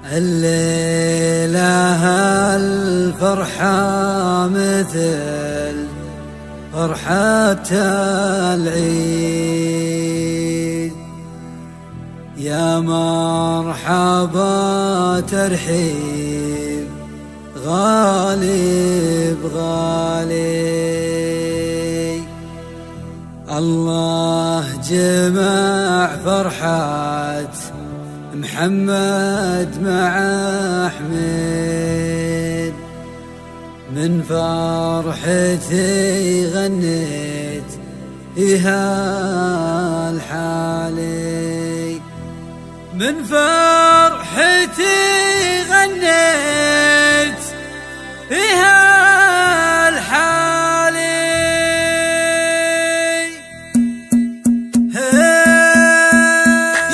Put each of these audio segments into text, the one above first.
الليلة الفرحة مثل فرحة العيد، يا مرحبا ترحيب غالي بغالي. الله جمع فرحة محمد مع أحمد، من فرحتي غنيت فيها الحالي، من فرحتي غنيت فيها الحالي.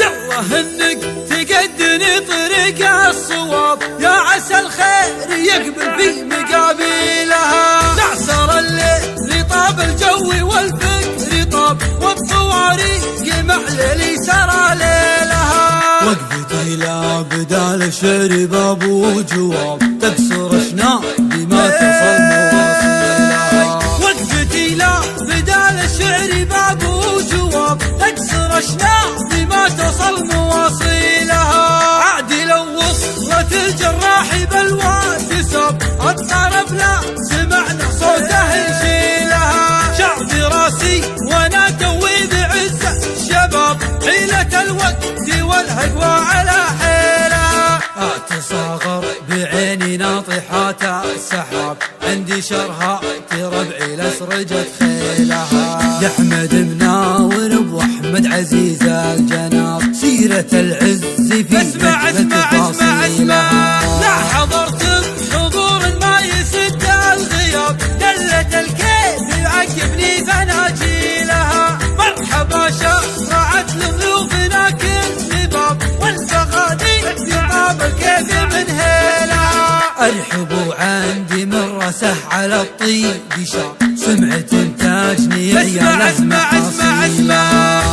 يلا هنك تقدني طريق الصواب، يا عسى الخير يقبل في مقابلها. تعسر الليل طاب الجو والفكر طاب، والطواريق معللي سرى ليلها. وقفتي لا بدال الشعر باب وجواب، تكسر اشناق بما تصل مواصيلها. وقفتي لا بدال الشعر باب وجواب، تكسر اشناق بما تصل مواصيلها. عادي لو وصلت الجراح بالواد سب، الطرب لا سمعنا صوته يشيلها. شعر براسي وانا توي بعزة الشباب، حيلة الوقت والهقوى على حيلها. اتصاغر بعيني ناطحات السحاب، عندي شرها ربعي لسرجت خيلها. يا احمد مناور ابو احمد عزيز الجناب، سيرة العز في اسمع لا حضرت بحضور ما يسد الغياب، دلة الكيف يعقبني فناجيلها. مرحبا شرعت لضيوفنا كل باب، والفغادي يطاب الكيف من هيلها. ارحبوا عندي من رسه على الطيب شاب، سمعت انتاجني عيال اسمع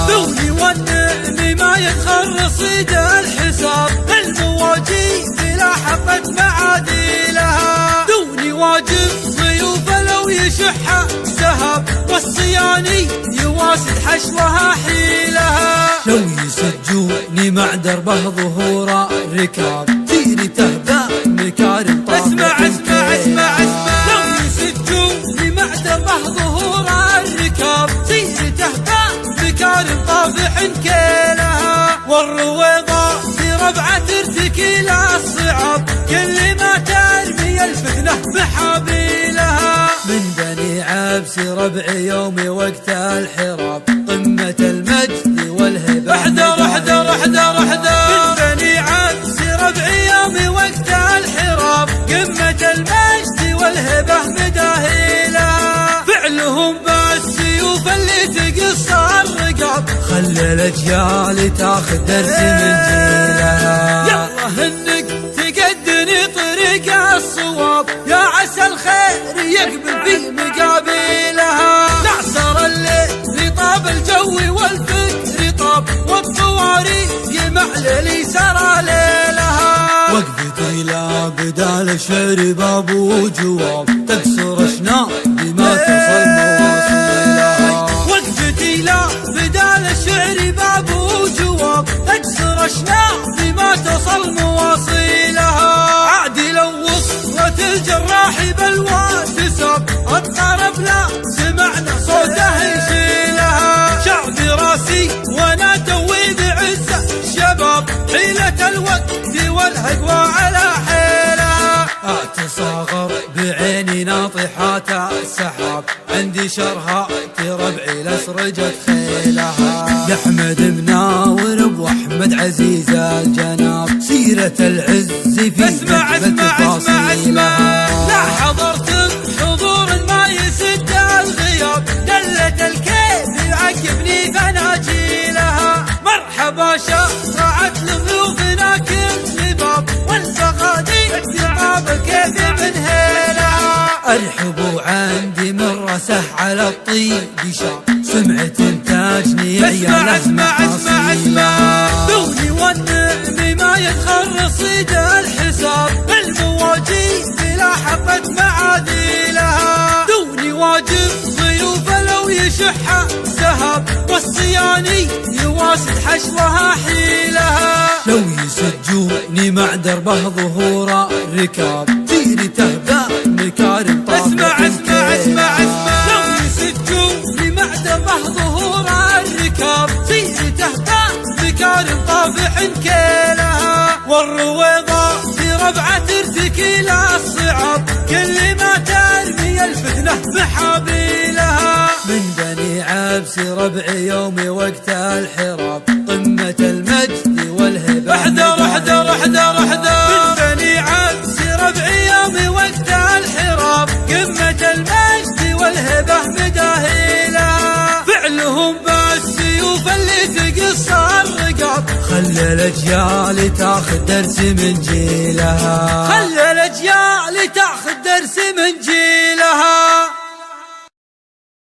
دوني والنعم ما يدخل رصيد الحساب، المواجيب لاحقت معاديلها. دوني واجب ضيوف لو يشح سهاب، والصياني يواسد حشوها حيلها. لو يسجوني مع دربه ظهور الركاب، تيري تهدى مكارم طافح اسمع لو يسجوني مع دربه ظهور الركاب، تيري تهدى مكارم طافح كيلها. والرويضة في ربعة ترتكي للصعاب، كل ما ترمي الفتنة بحابيلها. من بني عبس ربعي يومي وقت الحراب، قمة المجد والهبة. احذر من بني عبس ربعي يومي وقت الحراب، قمة المجد والهبة مداهيلها. فعلهم بالسيوف اللي تقص الرقاب، خلي الاجيال تاخذ درس من جيلها. يلا هنك تقدني طريق الصواب، يا عسى الخير يقبل في مقابلها. تعسر الليل طاب الجو والفكر طاب، والطواريق معللي سرى ليلها. وقفتي لا بدال الشعر باب وجواب، تكسر اشناق بما تصل مواصيلها. وقفتي لا بدال الشعر باب وجواب، تكسر اشناق بما تصل مواصيلها. عادي لو وصلت الجراح بالواد سب، الطرب لا سمعنا صوته يشيلها. شعر براسي وانا توي بعزة الشباب، حيلة الوقت والهقوى على حيلها. اتصاغر بعيني ناطحات السحاب، عندي شرها ربعي لسرجت خيلها. يا احمد مناور ابو احمد عزيز الجناب، سيرة العز في اسمع لا حضرت بحضور ما يسد الغياب، دلة الكيف يعقبني فناجيلها. مرحبا شرعت لضيوفنا كل باب، والفغادي يطاب الكيف من هيلها. ارحبوا عندي من رسه على الطيب شاب، سمعت انتاجني عيال اسمع دوني والنعم ما يدخل رصيد شحة سهب والصياني يواسد حشوها حيلها. لو يسجوني مع دربه ظهور الركاب فيني تهبى مكارم طافح. اسمع لو يسجوني مع دربه ظهور الركاب فيني تهبى مكارم طافح كيلها. والرويضة في ربعة ترتكي لها الصعاب كل ما ترمي الفتنة بحبيلها. من بني عبس ربع يومي وقت الحراب قمة المجد والهبة. احذر من بني عبس ربع يومي وقت الحراب قمة المجد والهبة مداهيلها. فعلهم بالسيوف اللي تقص الرقاب خلى الأجيال تاخذ درس من جيلها. خلى الأجيال تاخذ درس